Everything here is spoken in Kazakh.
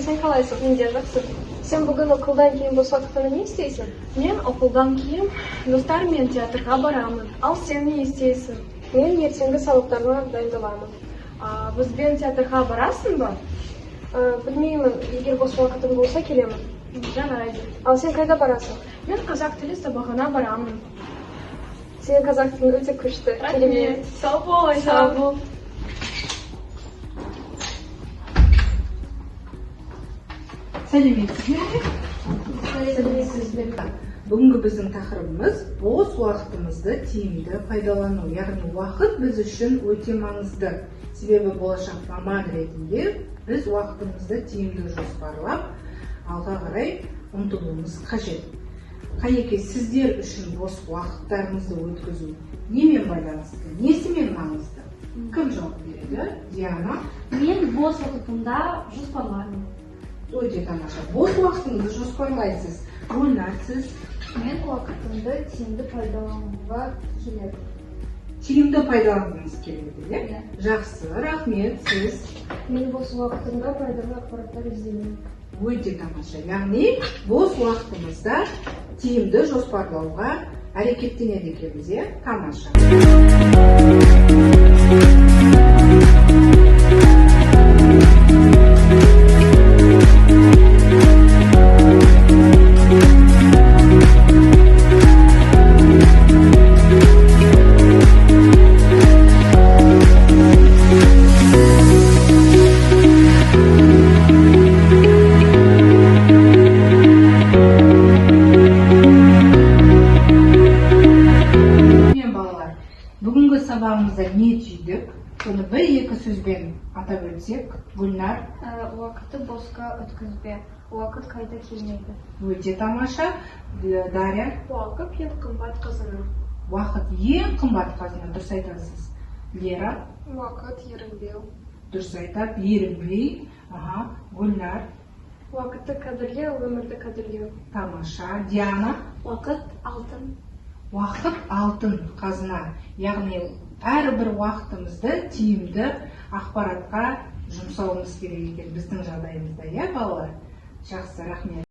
сен қалайсың? Мен де жақсы. Сен бүгін оқылдан кейін бос уақытында не істейсің? Мен оқылдан кейін достарыммен театрға барамын. Ал сен не істейсің? Мен ертеңгі сабақтарыма дайындаламын. Бізбен театрға барасың ба? Білмеймін, егер бос уақытым болса келемін. Жарайды. Ал сен қайда барасың? Мен қазақ тілі сабағына барамын. Сен қазақ тілін өте күшті. Рахмет. Сау бол, Сау бол. Сәлеметсіздер ме? Бүгінгі біздің тақырыбымыз бос уақытымызды тиімді пайдалану. Яғни уақыт біз үшін өте маңызды. Себебі болашақ маман ретінде біз уақытымызды тиімді жоспарлап, алға қарай ұмтылуымыз қажет. Қанекей, сіздер үшін бос уақыттарыңызды өткізу немен байланысты, несімен маңызды? Кім жауап береді? Диана? Мен бос уақытымда жоспарлаймын. Өте тамаша. Бос уақытыңызды жоспарлайсыз. Гүлнар, сіз? Мен уақытымды тиімді пайдалануға келеді. Тиімді пайдаланғыңыз келеді, Иә. иә? Жақсы, рахмет, сіз? Мен бос уақытымда пайдалы ақпараттар іздеймін. Өте тамаша. Яғни бос уақытымызда тиімді жоспарлауға әрекеттенеді екенбіз, иә? Тамаша. Бүгінгі сабағымызда не түйдік? Соны бір-екі сөзбен атап өтсек, Гүлнар? Уақытты босқа өткізбе. Уақыт қайта келмейді. Өте тамаша. Дарья? Уақыт ең қымбат қазына. Уақыт ең қымбат қазына, дұрыс айтасыз. Лера? Уақыт ерінбеу. Дұрыс айтады, ерінбей. Гүлнар? Уақытты қадірлеу, өмірді қадірлеу. Тамаша. Диана? Уақыт алтын. Уақыт алтын қазына. Яғни әрбір уақытымызды тиімді ақпаратқа жұмсауымыз керек екен біздің жағдайымызда, иә балалар? Жақсы, рахмет.